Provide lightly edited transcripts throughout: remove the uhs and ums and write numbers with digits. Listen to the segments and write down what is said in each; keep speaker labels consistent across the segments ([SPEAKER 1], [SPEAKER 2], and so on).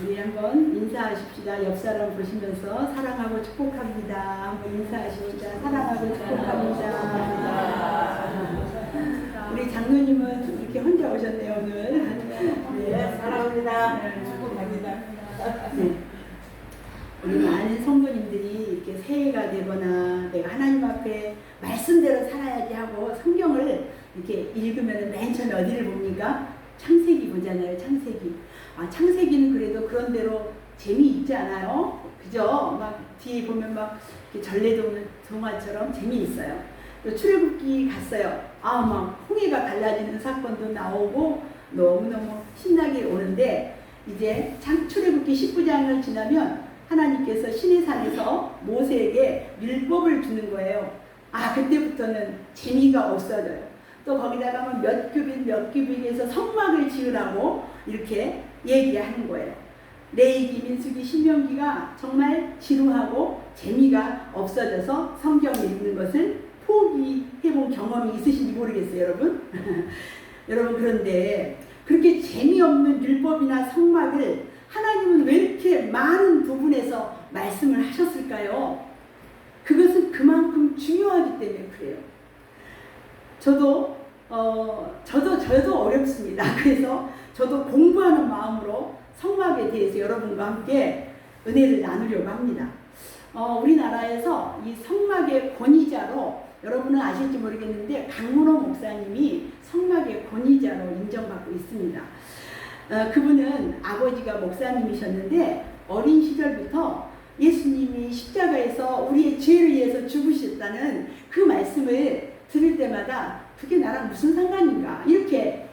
[SPEAKER 1] 우리 한번 인사하십시다. 옆 사람 보시면서 사랑하고 축복합니다. 한번 인사하십시다. 사랑하고 축복합니다. 우리 장로님은 이렇게 혼자 오셨네요, 오늘.
[SPEAKER 2] 네, 사랑합니다. 축복합니다.
[SPEAKER 1] 네. 우리 많은 성도님들이 이렇게 새해가 되거나 내가 하나님 앞에 말씀대로 살아야지 하고 성경을 이렇게 읽으면 맨 처음에 어디를 봅니까? 창세기 보잖아요, 창세기. 창세기는 그래도 그런 대로 재미있지 않아요? 그죠? 막 뒤에 보면 막 이렇게 전래동화 동화처럼 재미있어요. 또 출애굽기 갔어요. 막 홍해가 갈라지는 사건도 나오고 너무너무 신나게 오는데 이제 출애굽기 19장을 지나면 하나님께서 시내산에서 모세에게 율법을 주는 거예요. 그때부터는 재미가 없어져요. 또 거기다가 몇 규빗에서 성막을 지으라고 이렇게 얘기하는 거예요. 레위기, 민수기, 신명기가 정말 지루하고 재미가 없어져서 성경을 읽는 것을 포기해본 경험이 있으신지 모르겠어요, 여러분. 여러분, 그런데 그렇게 재미없는 율법이나 성막을 하나님은 왜 이렇게 많은 부분에서 말씀을 하셨을까요? 그것은 그만큼 중요하기 때문에 그래요. 저도 어렵습니다. 그래서 저도 공부하는 마음으로 성막에 대해서 여러분과 함께 은혜를 나누려고 합니다. 우리나라에서 이 성막의 권위자로 여러분은 아실지 모르겠는데 강문호 목사님이 성막의 권위자로 인정받고 있습니다. 그분은 아버지가 목사님이셨는데 어린 시절부터 예수님이 십자가에서 우리의 죄를 위해서 죽으셨다는 그 말씀을 들을 때마다 그게 나랑 무슨 상관인가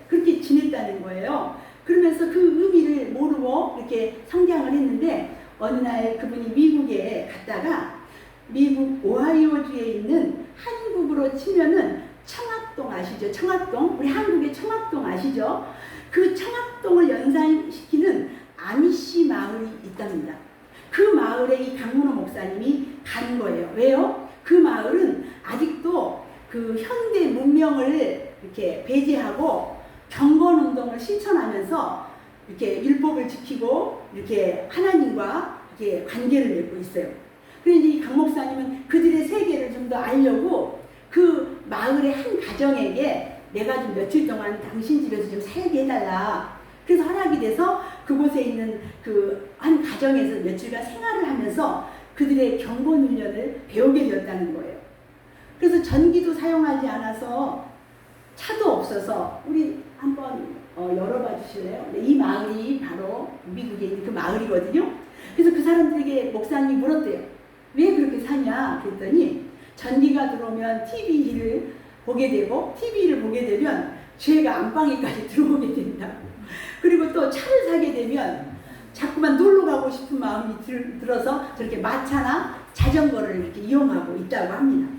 [SPEAKER 1] 그렇게 지냈다는 거예요. 그러면서 그 의미를 모르고 이렇게 성장을 했는데 어느 날 그분이 미국에 갔다가 미국 오하이오주에 있는 한국으로 치면은 청학동 아시죠? 청학동, 우리 한국의 청학동 아시죠? 그 청학동을 연상시키는 아미시 마을이 있답니다. 그 마을에 이 강문호 목사님이 간 거예요. 왜요? 그 마을은 아직도 그 현대 문명을 이렇게 배제하고 경건운동을 실천하면서 이렇게 율법을 지키고 이렇게 하나님과 이렇게 관계를 맺고 있어요. 그래서 이 강 목사님은 그들의 세계를 좀 더 알려고 그 마을의 한 가정에게 내가 좀 며칠 동안 당신 집에서 좀 살게 해달라. 그래서 허락이 돼서 그곳에 있는 그 한 가정에서 며칠간 생활을 하면서 그들의 경건 훈련을 배우게 되었다는 거예요. 그래서 전기도 사용하지 않아서 차도 없어서 우리 한번 열어봐 주실래요? 이 마을이 바로 미국에 있는 그 마을이거든요. 그래서 그 사람들에게 목사님이 물었대요. 왜 그렇게 사냐? 그랬더니 전기가 들어오면 TV를 보게 되고 TV를 보게 되면 죄가 안방에까지 들어오게 된다. 그리고 또 차를 사게 되면 자꾸만 놀러 가고 싶은 마음이 들어서 저렇게 마차나 자전거를 이렇게 이용하고 있다고 합니다.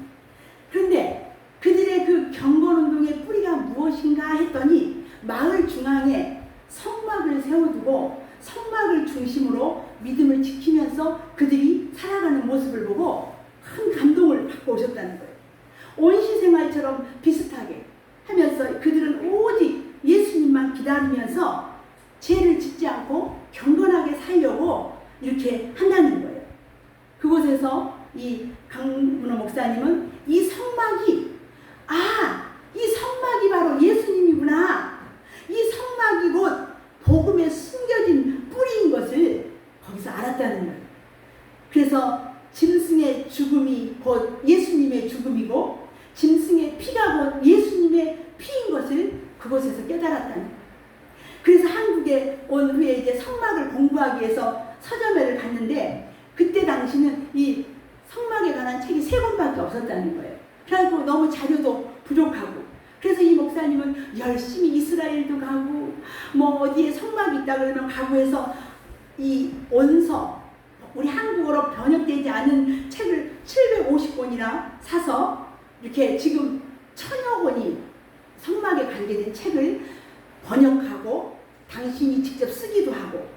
[SPEAKER 1] 그런데 그들의 그 경건운동의 뿌리가 무엇인가 했더니 마을 중앙에 성막을 세워두고 성막을 중심으로 믿음을 지키면서 그들이 살아가는 모습을 보고 큰 감동을 받고 오셨다는 거예요. 온시생활처럼 비슷하게 하면서 그들은 오직 예수님만 기다리면서 죄를 짓지 않고 경건하게 살려고 이렇게 한다는 거예요. 그곳에서 이 강문호 목사님은 이 성막이 바로 예수님이구나. 이 성막이 곧 복음에 숨겨진 뿌리인 것을 거기서 알았다는 거예요. 그래서 짐승의 죽음이 곧 예수님의 죽음이고 짐승의 피가 곧 예수님의 피인 것을 그곳에서 깨달았다는 거예요. 그래서 한국에 온 후에 이제 성막을 공부하기 위해서 서점회를 갔는데 그때 당시는 이 성막에 관한 책이 3권밖에 없었다는 거예요. 그래서 너무 자료도 부족하고 그래서 이 목사님은 열심히 이스라엘도 가고 어디에 성막이 있다 그러면 가고 해서 이 원서 우리 한국어로 번역되지 않은 책을 750권이나 사서 이렇게 지금 1000여 권이 성막에 관계된 책을 번역하고 당신이 직접 쓰기도 하고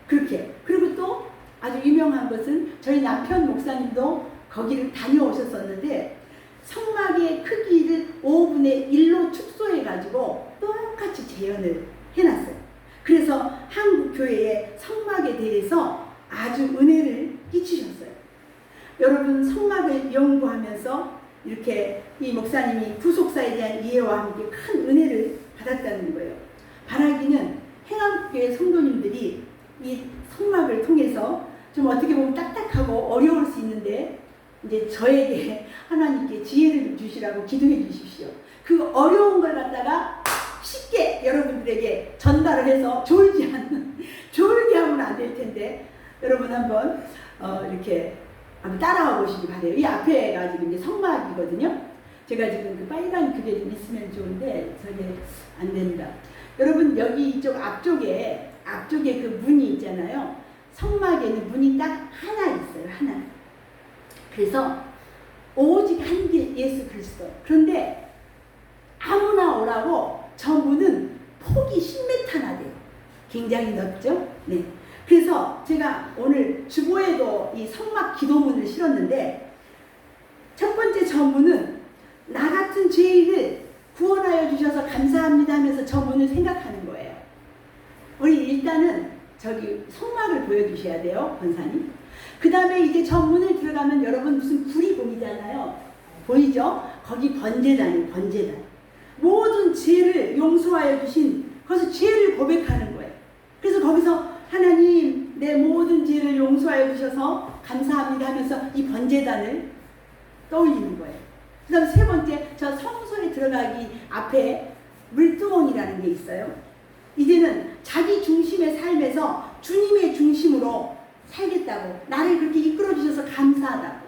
[SPEAKER 1] 그렇게. 그리고 또 아주 유명한 것은 저희 남편 목사님도 거기를 다녀오셨었는데 성막의 크기를 5분의 1로 축소해가지고 똑같이 재현을 해놨어요. 그래서 한국 교회의 성막에 대해서 아주 은혜를 끼치셨어요. 여러분 성막을 연구하면서 이렇게 이 목사님이 구속사에 대한 이해와 함께 큰 은혜를 받았다는 거예요. 바라기는 행암교회 성도님들이 이 성막을 통해서 좀 어떻게 보면 딱딱하고 어려울 수 있는데 이제 저에게 하나님께 지혜를 주시라고 기도해 주십시오. 그 어려운 걸 갖다가 쉽게 여러분들에게 전달을 해서 졸게 하면 안 될 텐데 여러분 한번 이렇게 한번 따라와 보시기 바래요. 이 앞에가 지금 이제 성막이거든요. 제가 지금 그 빨간 그게 좀 있으면 좋은데 저게 안 됩니다. 여러분 여기 이쪽 앞쪽에 그 문이 있잖아요. 성막에는 문이 딱 하나 있어요. 하나. 그래서 오직 한 길 예수 그리스도. 그런데 아무나 오라고 저 문은 폭이 10m나 돼요. 굉장히 넓죠? 네. 그래서 제가 오늘 주보에도 이 성막 기도문을 실었는데 첫 번째 저 문은 나 같은 죄인을 구원하여 주셔서 감사합니다 하면서 저 문을 생각하는 거예요. 우리 일단은 저기 성막을 보여주셔야 돼요, 권사님. 그 다음에 이제 저 문을 들어가면 여러분 무슨 불이 보이잖아요. 보이죠? 거기 번제단이에요, 번제단. 모든 죄를 용서하여 주신, 거기서 죄를 고백하는 거예요. 그래서 거기서 하나님 내 모든 죄를 용서하여 주셔서 감사합니다 하면서 이 번제단을 떠올리는 거예요. 그 다음 세 번째, 저 성소에 들어가기 앞에 물두멍이라는 게 있어요. 이제는 자기 중심의 삶에서 주님의 중심으로 살겠다고, 나를 그렇게 이끌어 주셔서 감사하다고.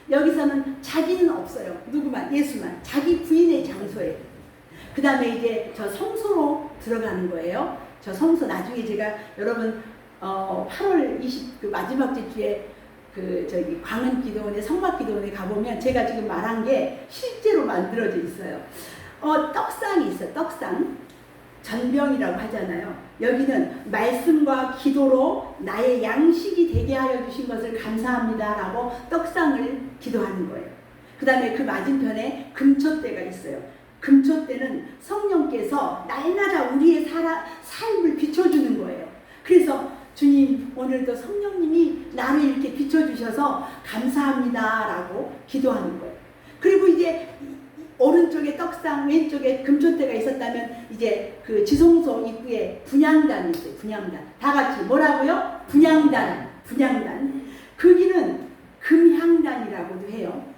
[SPEAKER 1] 여기서는 자기는 없어요. 누구만, 예수만. 자기 부인의 장소에. 그 다음에 이제 저 성소로 들어가는 거예요. 저 성소 나중에 제가 여러분 8월 20 그 마지막 주에 그 저기 광은기도원에 성막기도원에 가보면 제가 지금 말한 게 실제로 만들어져 있어요. 떡상이 있어요. 떡상. 전병이라고 하잖아요. 여기는 말씀과 기도로 나의 양식이 되게 하여 주신 것을 감사합니다 라고 떡상을 기도하는 거예요. 그 다음에 그 맞은편에 금초대가 있어요. 금초대는 성령께서 날마다 우리의 삶을 비춰주는 거예요. 그래서 주님 오늘도 성령님이 나를 이렇게 비춰주셔서 감사합니다 라고 기도하는 거예요. 그리고 이제 오른쪽에 떡상, 왼쪽에 금초대가 있었다면 이제 그 지성소 입구에 분향단이 있어요. 분향단. 다 같이 뭐라고요? 분향단. 분향단. 거기는 금향단이라고도 해요.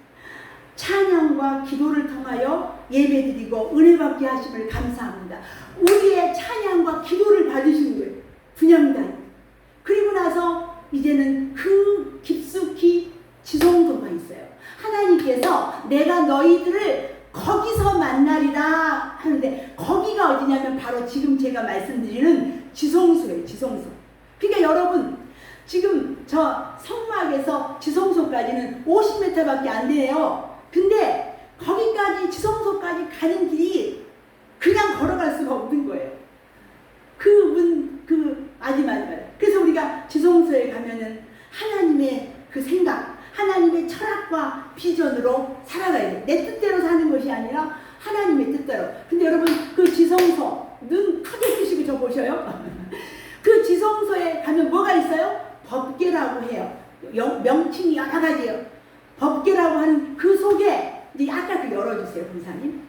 [SPEAKER 1] 찬양과 기도를 통하여 예배드리고 은혜받게 하심을 감사합니다. 우리의 찬양과 기도를 받으시는 거예요. 분향단. 그리고 나서 이제는 그 깊숙이 지성소가 있어요. 하나님께서 내가 너희들을 거기서 만나리라 하는데 거기가 어디냐면 바로 지금 제가 말씀드리는 지성소예요. 지성소. 그러니까 여러분 지금 저 성막에서 지성소까지는 50m밖에 안 돼요. 근데 거기까지 지성소까지 가는 길이 그냥 걸어갈 수가 없는 거예요. 마지막. 그래서 우리가 지성소에 가면은 하나님의 그 생각, 하나님의 철학과 비전으로 살아가야 돼. 내 뜻대로 사는 것이 아니라 하나님의 뜻대로. 근데 여러분 그 지성소 눈 크게 뜨시고 저 보셔요. 그 지성소에 가면 뭐가 있어요? 법궤라고 해요. 명칭이 여러 가지예요. 법궤라고 하는 그 속에 이제 아까 그 열어주세요, 권사님.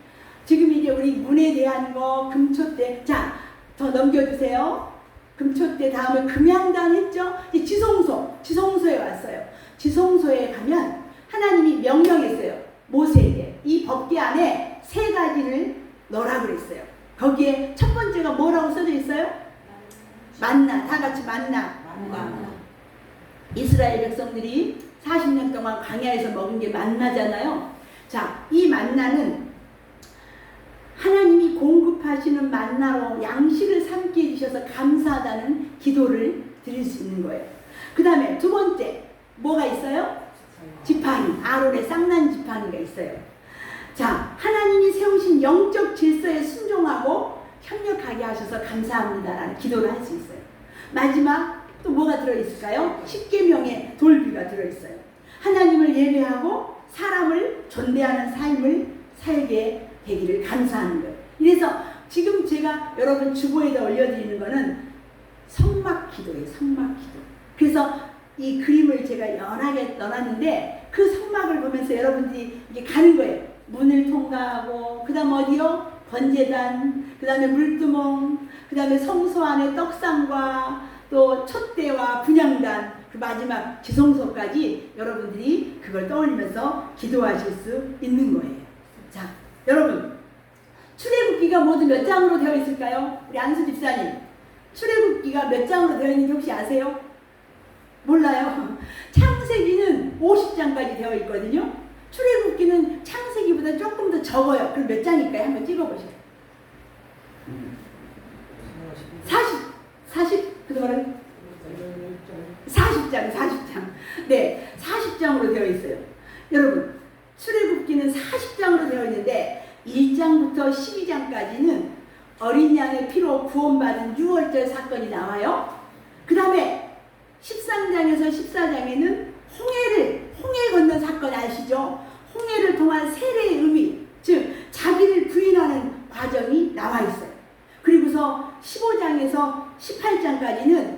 [SPEAKER 1] 지금 이제 우리 문에 대한 거 금초대. 자, 더 넘겨주세요. 금초대 다음에 금향단 했죠? 이 지성소에 왔어요. 지성소에 가면 하나님이 명령했어요. 모세에게 이 법궤 안에 3가지를 넣으라 그랬어요. 거기에 첫 번째가 뭐라고 써져 있어요? 만나. 다 같이 만나. 이스라엘 백성들이 40년 동안 광야에서 먹은 게 만나잖아요. 자, 이 만나는 하나님이 공급하시는 만나로 양식을 삼게 해주셔서 감사하다는 기도를 드릴 수 있는 거예요. 그 다음에 두 번째 뭐가 있어요? 지팡이. 아론의 쌍난 지팡이가 있어요. 자, 하나님이 세우신 영적 질서에 순종하고 협력하게 하셔서 감사합니다라는 기도를 할 수 있어요. 마지막 또 뭐가 들어있을까요? 10계명의 돌비가 들어있어요. 하나님을 예배하고 사람을 존대하는 삶을 살게 되기를 감사하는 거예요. 그래서 지금 제가 여러분 주보에다 올려드리는 거는 성막 기도예요. 성막 기도. 그래서 이 그림을 제가 연하게 넣어놨는데 그 성막을 보면서 여러분들이 이게 가는 거예요. 문을 통과하고 그 다음 어디요? 번제단, 그 다음에 물두멍, 그 다음에 성소 안에 떡상과 또 촛대와 분향단, 그 마지막 지성소까지 여러분들이 그걸 떠올리면서 기도하실 수 있는 거예요. 자, 여러분 출애굽기가 모두 몇 장으로 되어 있을까요? 우리 안수 집사님, 출애굽기가 몇 장으로 되어 있는지 혹시 아세요? 몰라요? 창세기는 50장까지 되어 있거든요. 출애굽기는 창세기보다 조금 더 적어요. 그럼 몇 장일까요? 한번 찍어보세요. 40, 그동안은 40장. 네, 40장으로 되어 있어요. 여러분, 출애굽기는 40장으로 되어 있는데 1장부터 12장까지는 어린 양의 피로 구원받은 유월절 사건이 나와요. 그 다음에 13장에서 14장에는 홍해 건넌 사건 아시죠? 홍해를 통한 세례의 의미, 즉 자기를 부인하는 과정이 나와 있어요. 그리고서 15장에서 18장까지는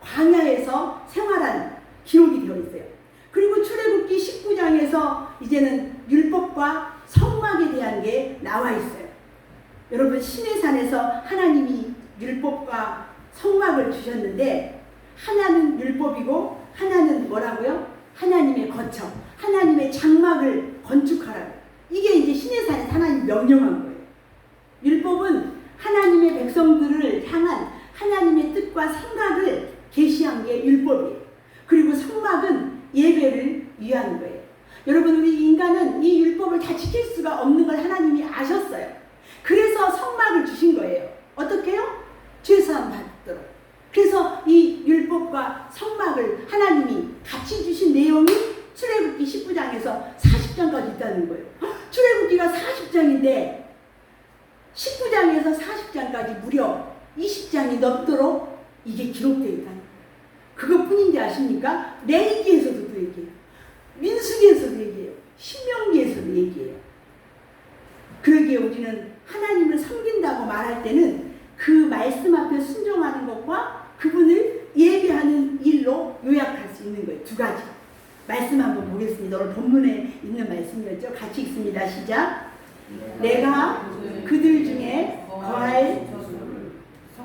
[SPEAKER 1] 광야에서 생활한 기록이 되어 있어요. 그리고 출애굽기 19장에서 이제는 율법과 성막에 대한 게 나와 있어요. 여러분, 시내산에서 하나님이 율법과 성막을 주셨는데 하나는 율법이고 하나는 뭐라고요? 하나님의 거처, 하나님의 장막을 건축하라고. 이게 이제 시내산에서 하나님 명령한 거예요. 율법은 하나님의 백성들을 향한 하나님의 뜻과 생각을 계시한 게 율법이에요. 그리고 성막은 예배를 위한 거예요. 여러분, 우리 인간은 이 율법을 다 지킬 수가 없는 걸 하나님이 아셨어요. 그래서 성막을 주신 거예요. 어떻게요? 죄사함 받도록. 그래서 이 율법과 성막을 하나님이 같이 주신 내용이 출애굽기 19장에서 40장까지 있다는 거예요. 출애굽기가 40장인데 19장에서 40장까지 무려 20장이 넘도록 이게 기록되어 있다는 거예요. 그것뿐인지 아십니까? 레위기에서도 또 얘기해요. 민수기에서도 얘기해요. 신명기에서도 얘기해요. 그러기에 우리는 하나님을 섬긴다고 말할 때는 그 말씀 앞에 순종하는 것과 그분을 예배하는 일로 요약할 수 있는 거예요. 두 가지. 말씀 한번 보겠습니다. 오늘 본문에 있는 말씀이었죠. 같이 읽습니다. 시작. 내가 그들 중에 거할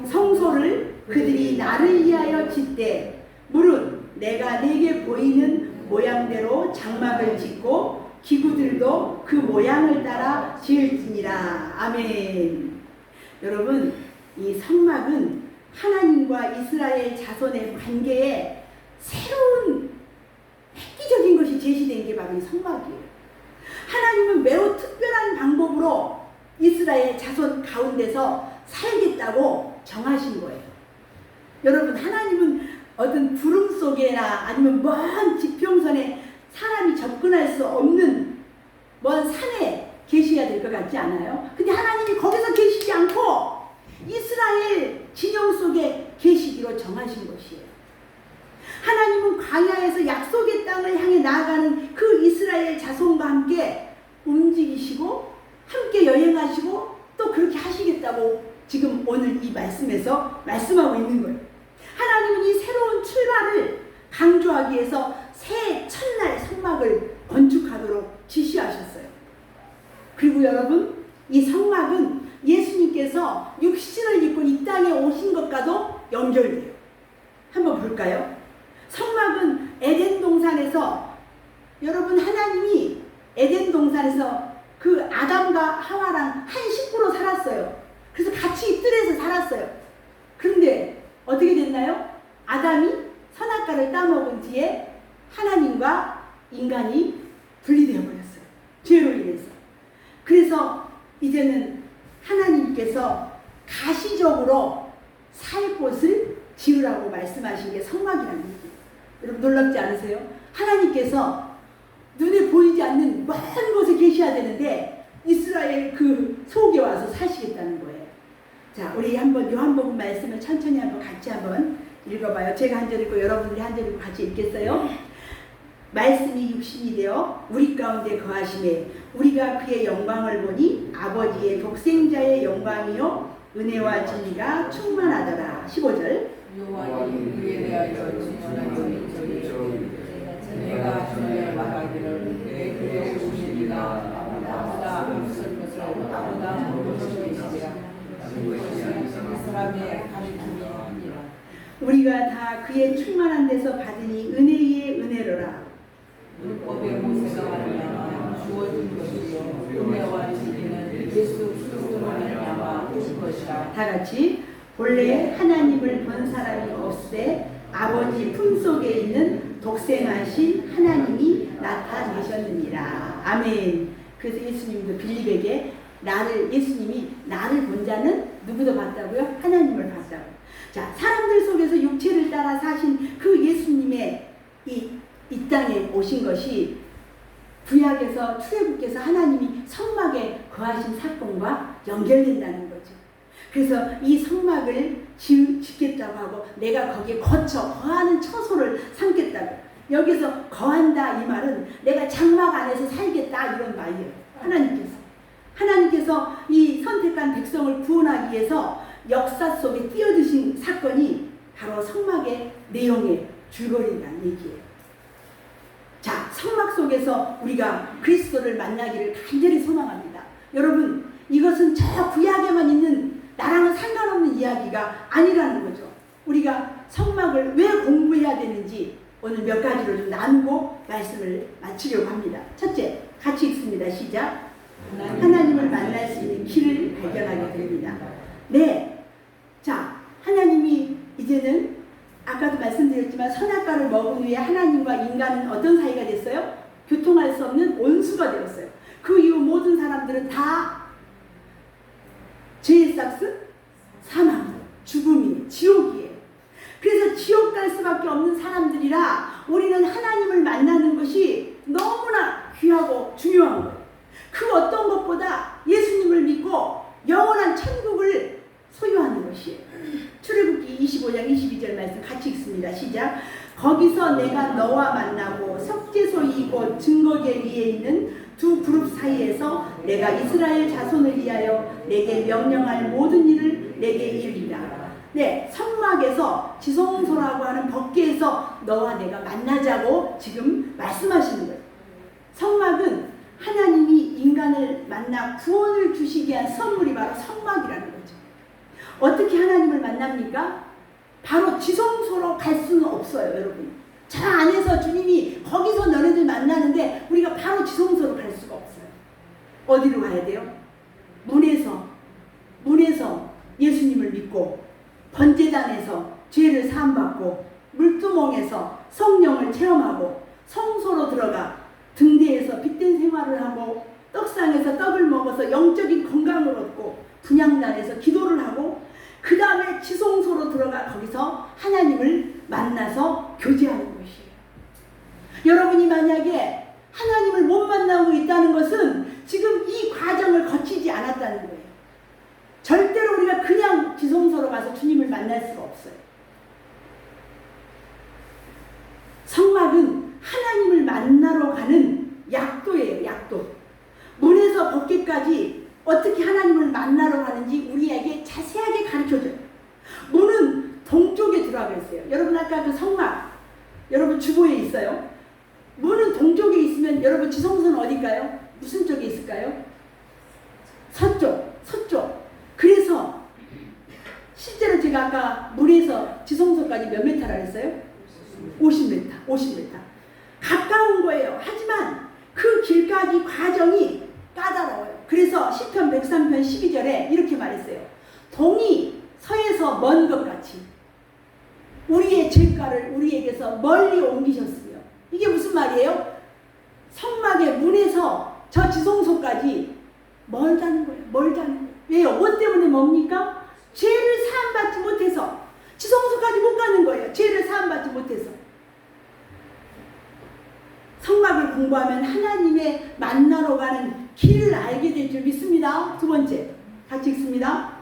[SPEAKER 1] 성소를 그들이 나를 위하여 짓되 무릇 내가 내게 보이는 모양대로 장막을 짓고 기구들도 그 모양을 따라 지을지니라. 아멘. 여러분, 이 성막은 하나님과 이스라엘 자손의 관계에 새로운 획기적인 것이 제시된 게 바로 이 성막이에요. 하나님은 매우 특별한 방법으로 이스라엘 자손 가운데서 살겠다고 정하신 거예요. 여러분, 하나님은 어떤 구름 속에나 아니면 먼 지평선에 사람이 접근할 수 없는 먼 산에 계셔야 될 것 같지 않아요? 근데 하나님이 거기서 계시지 않고 이스라엘 진영 속에 계시기로 정하신 것이에요. 하나님은 광야에서 약속의 땅을 향해 나아가는 그 이스라엘 자손과 함께 움직이시고 함께 여행하시고 또 그렇게 하시겠다고 지금 오늘 이 말씀에서 말씀하고 있는 거예요. 하나님은 이 새로운 출발을 강조하기 위해서 새 첫날 성막을 건축하도록 지시하셨어요. 그리고 여러분, 이 성막은 예수님께서 육신을 입고 이 땅에 오신 것과도 연결돼요. 한번 볼까요? 성막은 에덴 동산에서, 여러분, 하나님이 에덴 동산에서 그 아담과 하와랑 한 식구로 살았어요. 그래서 같이 이 뜰에서 살았어요. 그런데 어떻게 됐나요? 아담이 선악과를 따먹은 뒤에 하나님과 인간이 분리되어 버렸어요. 죄로 인해서. 그래서 이제는 하나님께서 가시적으로 살 곳을 지으라고 말씀하신 게 성막이라는 얘기예요. 여러분, 놀랍지 않으세요? 하나님께서 눈에 보이지 않는 먼 곳에 계셔야 되는데 이스라엘 그 속에 와서 사시겠다는 거예요. 자, 우리 한번 요한복음 말씀을 천천히 한번 같이 한번 읽어봐요. 제가 한 절 읽고 여러분들이 한 절 읽고 같이 읽겠어요? 말씀이 육신이 되어 우리 가운데 거하심에 우리가 그의 영광을 보니 아버지의 독생자의 영광이요 은혜와 진리가 충만하더라. 15절.
[SPEAKER 2] 여호와님 그에 대하여 진술하노니 내가 전에 말하기를 내 그의 오시리라 나보다 앞설 것을 나보다 먼저 계시리라 그 사람의 가르침이니라.
[SPEAKER 1] 우리가 다 그의 충만한 데서 받으니 은혜의 은혜로라.
[SPEAKER 2] 율법의 모세가 말미암아 주어진 것이요 은혜와 진리는 예수 그리스도로 말미암아 오신 것이라.
[SPEAKER 1] 다 같이 본래 하나님을 본 사람이 없으되 아버지 품속에 있는 독생하신 하나님이 나타내셨느니라. 아멘. 그래서 예수님도 빌립에게 예수님이 나를 본 자는 누구도 봤다고요? 하나님을 봤다고. 자, 사람들 속에서 육체를 따라 사신 그 예수님의 이 땅에 오신 것이 구약에서 출애굽께서 하나님이 성막에 거하신 사건과 연결된다는 거죠. 그래서 이 성막을 짓겠다고 하고 내가 거기에 거하는 처소를 삼겠다고. 여기서 거한다 이 말은 내가 장막 안에서 살겠다 이런 말이에요. 하나님께서 이 선택한 백성을 구원하기 위해서 역사 속에 뛰어드신 사건이 바로 성막의 내용의 줄거리라는 얘기예요. 자, 성막 속에서 우리가 그리스도를 만나기를 간절히 소망합니다. 여러분, 이것은 저 구약에만 있는 나랑은 상관없는 이야기가 아니라는 거죠. 우리가 성막을 왜 공부해야 되는지 오늘 몇 가지로 좀 나누고 말씀을 마치려고 합니다. 첫째, 같이 읽습니다. 시작. 하나님을 만날 수 있는 길을 발견하게 됩니다. 네. 자, 하나님이 이제는 아까도 말씀드렸지만 선악과를 먹은 후에 하나님과 인간은 어떤 사이가 됐어요? 교통할 수 없는 원수가 되었어요. 그 이후 모든 사람들은 다 죄의 싹은 사망, 죽음이, 지옥이에요. 그래서 지옥 갈 수밖에 없는 사람들이라 우리는 하나님을 만나는 것이 너무나 귀하고 중요한 거예요. 그 어떤 것보다 예수님을 믿고 영원한 천국을 소유하는 것이에요. 출애굽기 25장 22절 말씀 같이 읽습니다. 시작. 거기서 내가 너와 만나고 석재소이 곧 증거계 위에 있는 두 그룹 사이에서 내가 이스라엘 자손을 위하여 내게 명령할 모든 일을 내게 이르리라. 네, 성막에서 지성소라고 하는 법궤에서 너와 내가 만나자고 지금 말씀하시는 거예요. 성막은 하나님이 인간을 만나 구원을 주시기 위한 선물이 바로 성막이라는 거죠. 어떻게 하나님을 만납니까? 바로 지성소로 갈 수는 없어요, 여러분. 저 안에서 주님이 거기서 너네들 만나는데 우리가 바로 지성소로 갈 수가 없어요. 어디로 가야 돼요? 문에서 예수님을 믿고 번제단에서 죄를 사함받고 물두멍에서 성령을 체험하고 성소로 들어가 등대에서 빛된 생활을 하고 떡상에서 떡을 먹어서 영적인 건강을 얻고 분향단에서 기도를 하고 그 다음에 지성소로 들어가 거기서 하나님을 만나서 교제하는 것이에요. 여러분이 만약에 하나님을 못 만나고 있다는 것은 지금 이 과정을 거치지 않았다는 거예요. 절대로 우리가 그냥 지성소로 가서 주님을 만날 수가 없어요. 성막은 하나님을 만나러 가는 약도예요. 약도. 문에서 법궤까지 어떻게 하나님을 만나러 가는지 우리에게 자세하게 가르쳐줘요. 문은 동쪽에 들어가 있어요. 여러분 아까 그 성막 여러분 주보에 있어요. 문은 동쪽에 있으면 여러분 지성소는 어딜까요? 무슨 쪽에 있을까요? 서쪽. 그래서 실제로 제가 아까 문에서 지성소까지 몇 메타라 했어요? 50m. 가까운 거예요. 하지만 그 길까지 과정이 까다로워요. 그래서 시편 103편 12절에 이렇게 말했어요. 동이 서에서 먼 것 같이 우리의 죄가를 우리에게서 멀리 옮기셨으며. 이게 무슨 말이에요? 성막의 문에서 저 지성소까지 멀다는 거예요. 왜요? 뭐 때문에 뭡니까? 죄를 사함받지 못해서 지성소까지 못 가는 거예요. 죄를 사함받지 못해서. 성막을 공부하면 하나님의 만나러 가는 길을 알게 될 줄 믿습니다. 두 번째, 같이 읽습니다.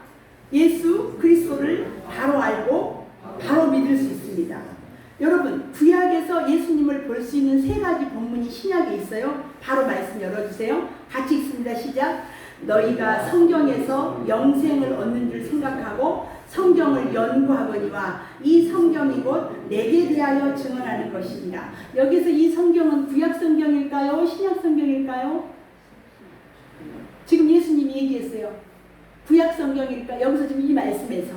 [SPEAKER 1] 예수 그리스도를 바로 알고 바로 믿을 수 있습니다. 여러분, 구약에서 예수님을 볼 수 있는 세 가지 본문이 신약에 있어요. 바로 말씀 열어주세요. 같이 읽습니다. 시작. 너희가 성경에서 영생을 얻는 줄 생각하고 성경을 연구하거니와 이 성경이 곧 내게 대하여 증언하는 것입니다. 여기서 이 성경은 구약 성경일까요? 신약 성경일까요? 지금 예수님이 얘기했어요. 구약 성경일까? 여기서 지금 이 말씀에서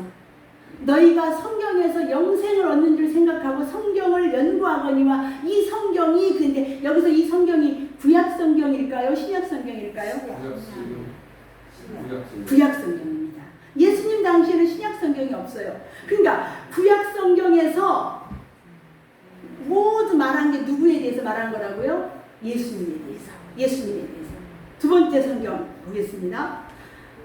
[SPEAKER 1] 너희가 성경에서 영생을 얻는 줄 생각하고 성경을 연구하거니와 이 성경이, 근데 여기서 이 성경이 구약 성경일까요? 신약 성경일까요? 구약 성경입니다. 예수님 당시에는 신약 성경이 없어요. 그러니까 구약 성경에서 모두 말한 게 누구에 대해서 말한 거라고요? 예수님에 대해서. 예수님에 대해서. 두 번째 성경 보겠습니다.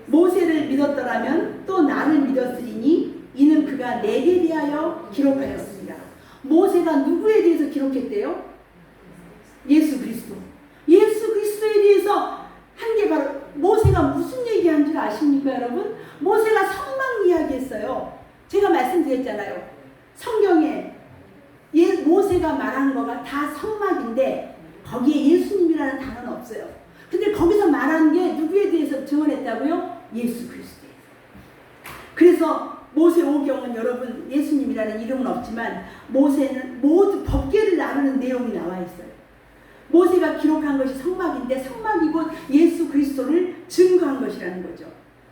[SPEAKER 1] 모세를 믿었더라면 또 나를 믿었으리니 이는 그가 내게 대하여 기록하였습니다. 모세가 누구에 대해서 기록했대요? 예수 그리스도. 예수 그리스도에 대해서 한 게 바로, 모세가 무슨 얘기한 줄 아십니까 여러분? 모세가 성막 이야기했어요. 제가 말씀드렸잖아요. 성경에 모세가 말한 거가 다 성막인데 거기에 예수님이라는 단어는 없어요. 근데 거기서 말한 게 누구에 대해서 증언했다고요? 예수 그리스도에. 그래서 모세오경은 여러분 예수님이라는 이름은 없지만 모세는 모두 법궤를 나누는 내용이 나와 있어요. 모세가 기록한 것이 성막인데 성막이 곧 예수 그리스도를 증거한 것이라는 거죠.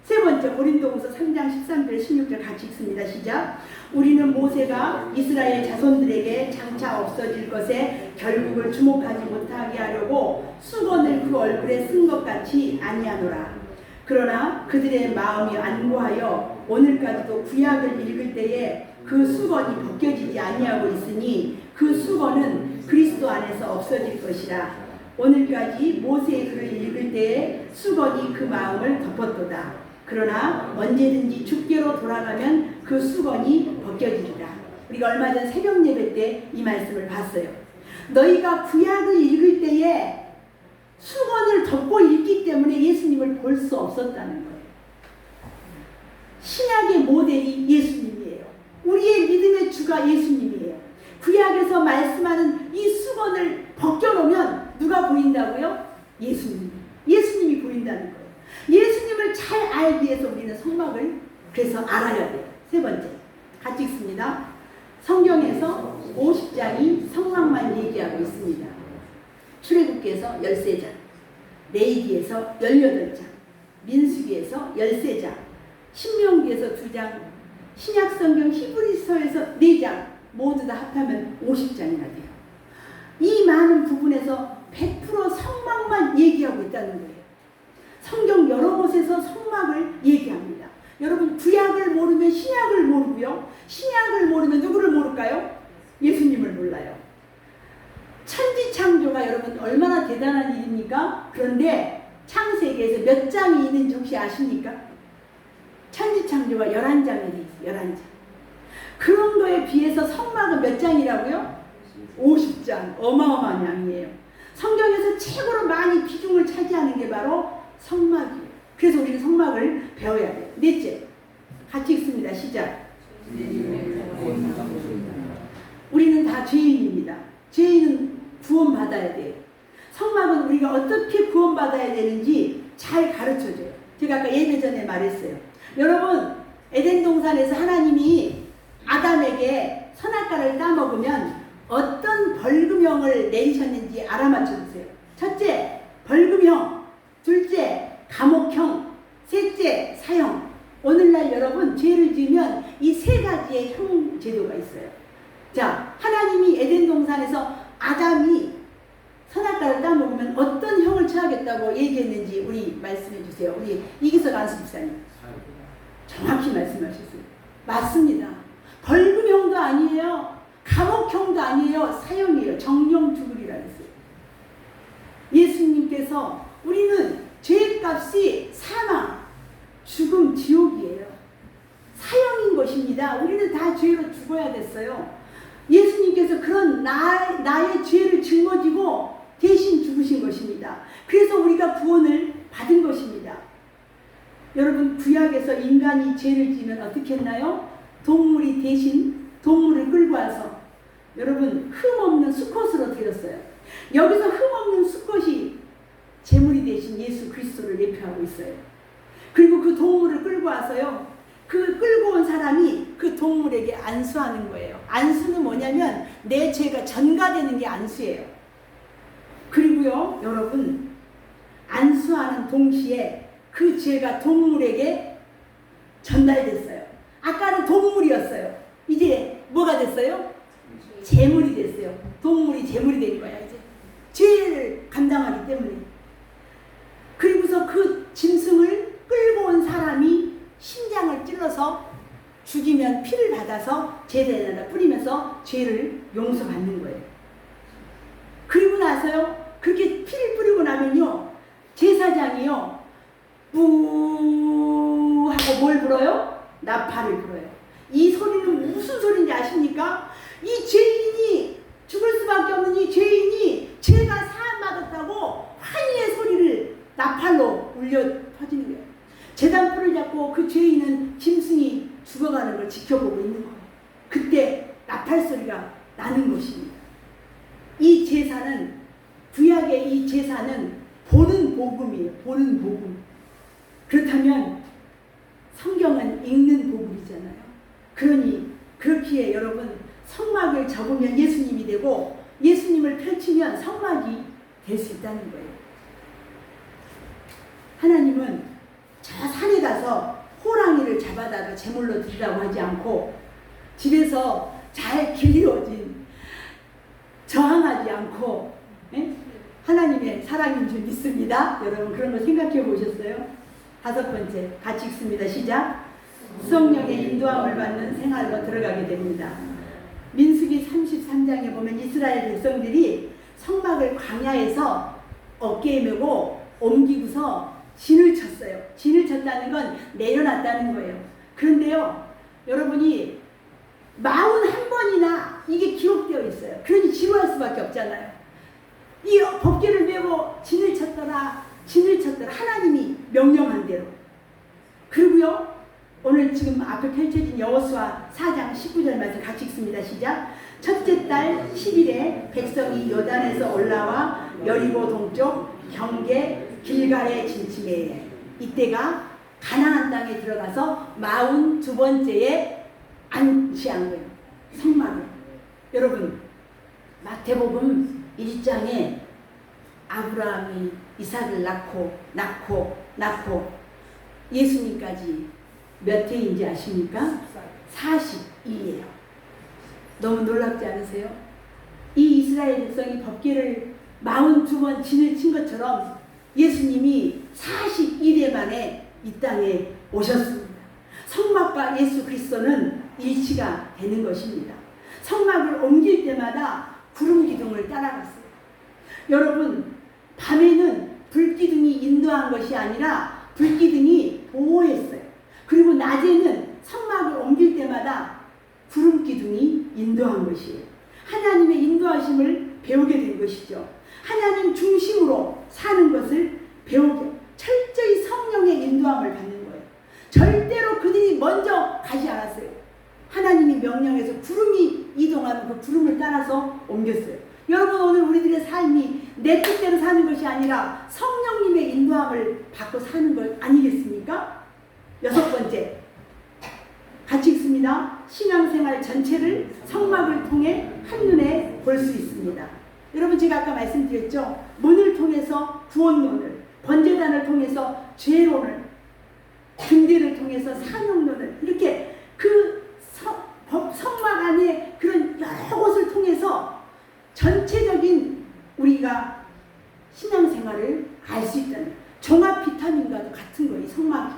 [SPEAKER 1] 세 번째 고린도후서 3장 13절 16절 같이 읽습니다. 시작. 우리는 모세가 이스라엘 자손들에게 장차 없어질 것에 결국을 주목하지 못하게 하려고 수건을 그 얼굴에 쓴 것 같이 아니하노라. 그러나 그들의 마음이 안고하여 오늘까지도 구약을 읽을 때에 그 수건이 벗겨지지 아니하고 있으니 그 수건은 그리스도 안에서 없어질 것이라. 오늘까지 모세의 글을 읽을 때에 수건이 그 마음을 덮었도다. 그러나 언제든지 주께로 돌아가면 그 수건이 벗겨지리라. 우리가 얼마 전 새벽 예배 때 이 말씀을 봤어요. 너희가 구약을 읽을 때에 수건을 덮고 읽기 때문에 예수님을 볼 수 없었다는 거예요. 신약의 모델이 예수님이에요. 우리의 믿음의 주가 예수님이에요. 구약에서 말씀하는 이 수건을 벗겨놓으면 누가 보인다고요? 예수님. 예수님이 보인다는 거예요. 예수님을 잘 알기 위해서 우리는 성막을 그래서 알아야 돼요. 세 번째, 같이 읽습니다. 성경에서 50장이 성막만 얘기하고 있습니다. 출애굽기에서 13장, 레위기에서 18장, 민수기에서 13장, 신명기에서 2장, 신약성경 히브리서에서 4장, 모두 다 합하면 50장이나 돼요. 이 많은 부분에서 100% 성막만 얘기하고 있다는 거예요. 성경 여러 곳에서 성막을 얘기합니다. 여러분 구약을 모르면 신약을 모르고요. 신약을 모르면 누구를 모를까요? 예수님을 몰라요. 천지창조가 여러분 얼마나 대단한 일입니까? 그런데 창세기에서 몇 장이 있는지 혹시 아십니까? 천지창조가 11장에 돼 있어요. 11장. 그런 거에 비해서 성막은 몇 장이라고요? 50장. 어마어마한 양이에요. 성경에서 최고로 많이 비중을 차지하는 게 바로 성막이에요. 그래서 우리는 성막을 배워야 돼요. 넷째, 같이 읽습니다. 시작. 우리는 다 죄인입니다. 죄인은 구원받아야 돼요. 성막은 우리가 어떻게 구원받아야 되는지 잘 가르쳐줘요. 제가 아까 예배 전에 말했어요. 여러분, 에덴 동산에서 하나님이 아담에게 선악과를 따먹으면 어떤 벌금형을 내리셨는지 알아맞혀주세요. 첫째, 벌금형. 둘째, 감옥형. 셋째, 사형. 오늘날 여러분 죄를 지으면 이 세 가지의 형 제도가 있어요. 자, 하나님이 에덴 동산에서 아담이 선악과를 따먹으면 어떤 형을 처하겠다고 얘기했는지 우리 말씀해 주세요. 우리 이기석 안수 집사님. 정확히 말씀하셨어요. 맞습니다. 벌금형도 아니에요. 감옥형도 아니에요. 사형이에요. 정령 죽으리라 했어요. 예수님께서 우리는 죄값이 사망, 죽음, 지옥이에요. 사형인 것입니다. 우리는 다 죄로 죽어야 됐어요. 예수님께서 그런 나의 죄를 짊어지고 대신 죽으신 것입니다. 그래서 우리가 구원을 받은 것입니다. 여러분, 구약에서 인간이 죄를 지면 어떻게 했나요? 동물이 대신 동물을 끌고 와서 여러분 흠없는 수컷으로 드렸어요. 여기서 흠없는 수컷이 제물이 되신 예수 그리스도를 예표하고 있어요. 그리고 그 동물을 끌고 와서요. 그 끌고 온 사람이 그 동물에게 안수하는 거예요. 안수는 뭐냐면 내 죄가 전가되는 게 안수예요. 그리고요, 여러분, 안수하는 동시에 그 죄가 동물에게 전달됐어요. 아까는 동물이었어요. 이제 뭐가 됐어요? 제물이 됐어요. 동물이 제물이 된 거야, 이제. 죄를 감당하기 때문에. 그리고서 그 짐승을 끌고 온 사람이 심장을 찔러서 죽이면 피를 받아서 제단에다 뿌리면서 죄를 용서받는 거예요. 그리고 나서요, 그렇게 피를 뿌리고 나면요, 제사장이요, 뿌 하고 뭘 불어요? 나팔을 불어요. 이 소리는 무슨 소리인지 아십니까? 이 죄인이 죽을 수밖에 없는 이 죄인이 죄가 사함받았다고 환희의 소리를 나팔로 울려 퍼지는 거예요. 제단불을 잡고 그 죄인은 짐승이 죽어가는 걸 지켜보고 있는 거예요. 그때 나팔 소리가 나는 것입니다. 이 제사는, 구약의 이 제사는 보는 복음이에요. 보는 복음. 그렇다면 성경은 읽는 복음이잖아요. 그러니 그렇기에 여러분, 성막을 접으면 예수님이 되고 예수님을 펼치면 성막이 될 수 있다는 거예요. 하나님은 저 산에 가서 호랑이를 잡아다가 제물로 드리라고 하지 않고 집에서 잘 길러진, 저항하지 않고, 예? 하나님의 사랑인 줄 믿습니다. 여러분, 그런 거 생각해 보셨어요? 5번째, 같이 읽습니다. 시작. 성령의 인도함을 받는 생활로 들어가게 됩니다. 민수기 33장에 보면 이스라엘 백성들이 성막을 광야에서 어깨에 메고 옮기고서 진을 쳤어요. 진을 쳤다는 건 내려놨다는 거예요. 그런데요, 여러분이 41번이나 이게 기록되어 있어요. 그러니 지루할 수밖에 없잖아요. 이 법궤를 메고 진을 쳤더라, 진을 쳤더라. 하나님이 명령한 대로. 그리고요, 오늘 지금 앞에 펼쳐진 여호수아 4장 19절 말씀 같이 읽습니다. 시작. 첫째 달 10일에 백성이 요단에서 올라와 여리고 동쪽 경계 길갈에 진침해. 이때가 가나안 땅에 들어가서 42번째에 안치한 거예요. 성막을. 여러분, 마태복음 1장에 아브라함이 이삭을 낳고 예수님까지 몇 해인지 아십니까? 42예요. 너무 놀랍지 않으세요? 이 이스라엘 백성이 법궤를 42번 진을 친 것처럼 예수님이 41회 만에 이 땅에 오셨습니다. 성막과 예수 그리스도는 일치가 되는 것입니다. 성막을 옮길 때마다 구름 기둥을 따라갔어요. 여러분, 밤에는 불기둥이 인도한 것이 아니라 불기둥이 보호했어요. 그리고 낮에는 성막을 옮길 때마다 구름 기둥이 인도한 것이에요. 하나님의 인도하심을 배우게 된 것이죠. 하나님 중심으로 사는 것을 배우게, 철저히 성령의 인도함을 받는 거예요. 절대로 그들이 먼저 가지 않았어요. 하나님이 명령해서 구름이 이동하면 그 구름을 따라서 옮겼어요. 여러분, 오늘 우리들의 삶이 내 뜻대로 사는 것이 아니라 성령님의 인도함을 받고 사는 것 아니겠습니까? 6번째, 같이 읽습니다. 신앙생활 전체를 성막을 통해 한눈에 볼 수 있습니다. 여러분, 제가 아까 말씀드렸죠. 문을 통해서 구원론을, 번제단을 통해서 죄론을, 등대를 통해서 사명론을, 이렇게 그 성막 안에 그런 여러 곳을 통해서 전체적인 우리가 신앙생활을 알 수 있다는, 종합 비타민과도 같은 거예요. 성막이.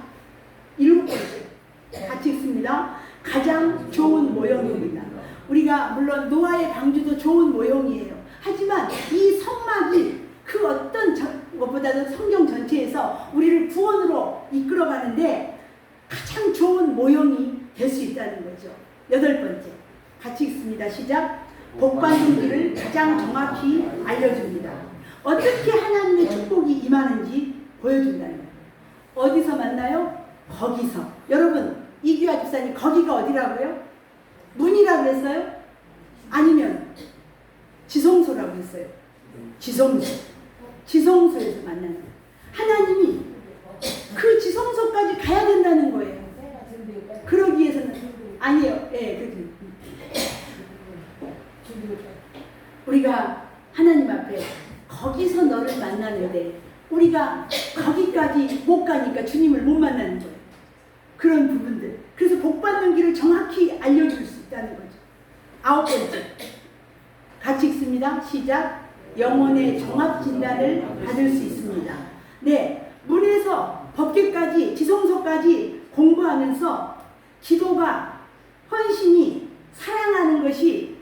[SPEAKER 1] 7번째, 같이 읽습니다. 가장 좋은 모형입니다. 우리가 물론 노아의 방주도 좋은 모형이에요. 하지만 이 성막이 그 어떤 것보다도 성경 전체에서 우리를 구원으로 이끌어가는데 가장 좋은 모형이 될 수 있다는 거죠. 8번째, 같이 읽습니다. 시작. 복받는 길을 가장 정확히 알려줍니다. 어떻게 하나님의 축복이 임하는지 보여준다는 거예요. 어디서 만나요? 거기서. 여러분, 이규아 집사님, 거기가 어디라고요? 문이라고 했어요? 아니면 지성소라고 했어요? 지성소에서 만나는 거예요. 하나님이 그 지성소까지 가야 된다는 거예요. 그러기 위해서는 아니에요. 예, 우리가 하나님 앞에 거기서 너를 만나는데 우리가 거기까지 못 가니까 주님을 못 만나는 거예요. 그런 부분들. 그래서 복 받는 길을 정확히 알려줄 수 있다는 거죠. 9번째. 같이 읽습니다. 시작. 영혼의 종합 진단을 받을 수 있습니다. 네, 문에서 법계까지 지성소까지 공부하면서 기도가 헌신이 사랑하는 것이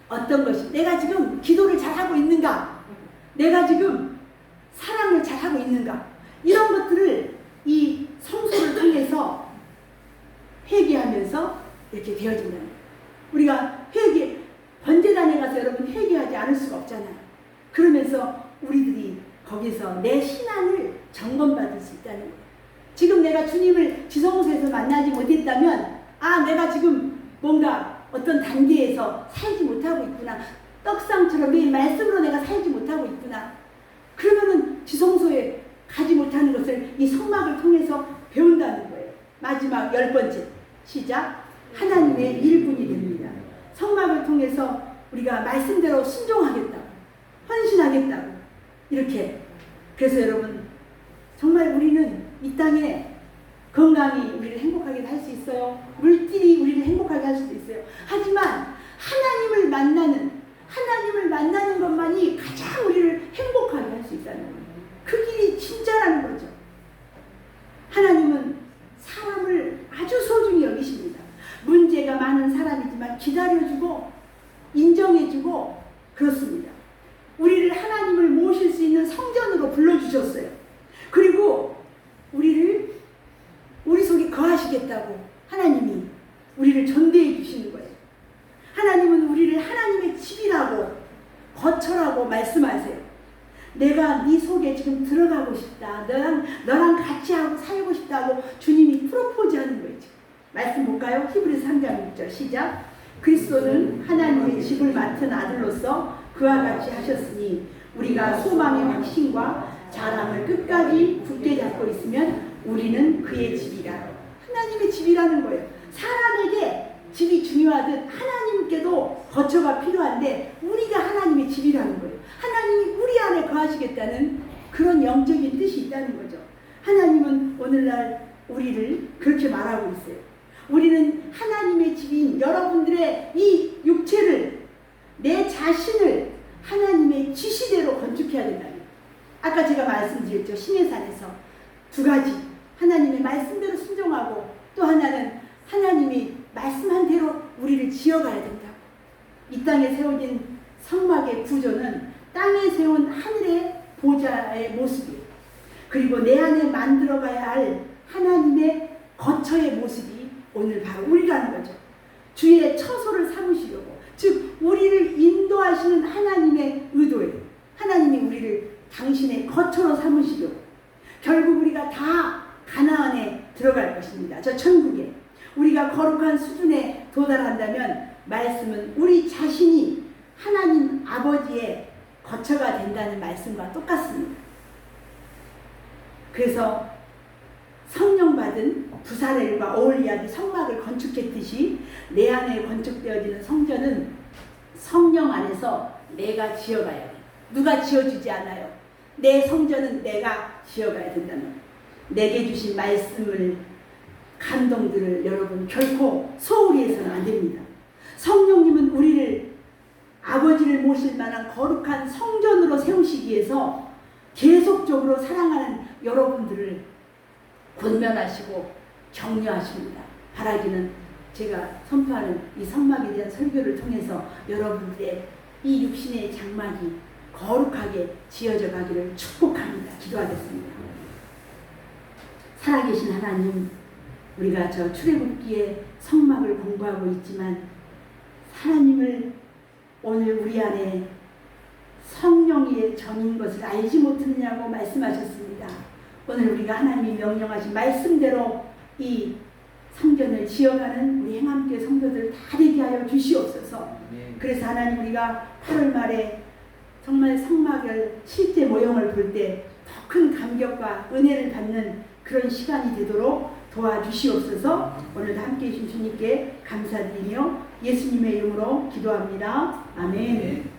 [SPEAKER 1] 어떤 것이 내가 지금 기도를 잘하고 있는가? 내가 지금 사랑을 잘하고 있는가? 이런 것들을 이 성소를 통해서 회개하면서 이렇게 되어진다는 거예요. 우리가 번제단에 가서 여러분 회개하지 않을 수가 없잖아요. 그러면서 우리들이 거기서 내 신앙을 점검받을 수 있다는 거예요. 지금 내가 주님을 지성소에서 만나지 못했다면 내가 지금 뭔가 어떤 단계에서 살지 못하고 있구나. 떡상처럼 매일 말씀으로 내가 살지 못하고 있구나. 그러면은 지성소에 가지 못하는 것을 이 성막을 통해서 배운다는 거예요. 마지막 10번째. 시작. 하나님의 일꾼이 됩니다. 성막을 통해서 우리가 말씀대로 순종하겠다고, 헌신하겠다고, 이렇게. 그래서 여러분, 정말 우리는 이 땅에 건강이 우리를 행복하게 할 수 있어요. 물질이 우리를 행복하게 할 수도 있어요. 하지만 하나님을 만나는 것만이 가장 우리를 행복하게 할 수 있다는 거예요. 그 길이 진짜라는 거죠. 하나님은 사람을 아주 소중히 여기십니다. 문제가 많은 사람이지만 기다려주고 인정해주고 그렇습니다. 우리를 하나님을 모실 수 있는 성전으로 불러주셨어요. 그리고 우리를 우리 속에 거하시겠다고 하나님이 우리를 전대해 주시는 거예요. 하나님은 우리를 하나님의 집이라고 거처라고 말씀하세요. 내가 네 속에 지금 들어가고 싶다. 너랑 같이 하고 살고 싶다고 주님이 프로포즈하는 거예요. 말씀 볼까요? 히브리서 3장 6절 시작. 그리스도는 하나님의 집을 맡은 아들로서 그와 같이 하셨으니 우리가 소망의 확신과 자랑을 끝까지 굳게 잡고 있으면 우리는 그의 집이라. 하나님의 집이라는 거예요. 사람에게 집이 중요하듯 하나님께도 거처가 필요한데 우리가 하나님의 집이라는 거예요. 하나님이 우리 안에 거하시겠다는 그런 영적인 뜻이 있다는 거죠. 하나님은 오늘날 우리를 그렇게 말하고 있어요. 우리는 하나님의 집인 여러분들의 이 육체를, 내 자신을 하나님의 지시대로 건축해야 된다는 거예요. 아까 제가 말씀드렸죠. 시내산에서 두 가지. 하나님의 말씀대로 순종하고 또 하나는 하나님이 말씀한 대로 우리를 지어가야 된다고. 이 땅에 세워진 성막의 구조는 땅에 세운 하늘의 보좌의 모습이에요. 그리고 내 안에 만들어가야 할 하나님의 거처의 모습이 오늘 바로 우리라는 거죠. 주의 처소를 삼으시려고, 즉 우리를 인도하시는 하나님의 의도예요. 하나님이 우리를 당신의 거처로 삼으시려고. 결국 우리가 다 가나안에 들어갈 것입니다. 저 천국에. 우리가 거룩한 수준에 도달한다면 말씀은 우리 자신이 하나님 아버지의 거처가 된다는 말씀과 똑같습니다. 그래서 성령 받은 부사렐과 오홀리압이 성막을 건축했듯이 내 안에 건축되어지는 성전은 성령 안에서 내가 지어가야 돼. 누가 지어주지 않아요. 내 성전은 내가 지어가야 된다는 거예요. 내게 주신 말씀을, 감동들을 여러분 결코 소홀히 해서는 안 됩니다. 성령님은 우리를 아버지를 모실 만한 거룩한 성전으로 세우시기 위해서 계속적으로 사랑하는 여러분들을 권면하시고 격려하십니다. 바라기는 제가 선포하는 이 성막에 대한 설교를 통해서 여러분들의 이 육신의 장막이 거룩하게 지어져 가기를 축복합니다. 기도하겠습니다. 살아계신 하나님, 우리가 저 출애굽기의 성막을 공부하고 있지만 하나님을 오늘 우리 안에 성령의 전인 것을 알지 못했느냐고 말씀하셨습니다. 오늘 우리가 하나님이 명령하신 말씀대로 이 성전을 지어가는 우리 행함교회 성도들 다 되게 하여 주시옵소서. 그래서 하나님, 우리가 8월 말에 정말 성막을 실제 모형을 볼 때 큰 감격과 은혜를 받는 그런 시간이 되도록 도와주시옵소서. 오늘도 함께해 주신 주님께 감사드리며 예수님의 이름으로 기도합니다. 아멘.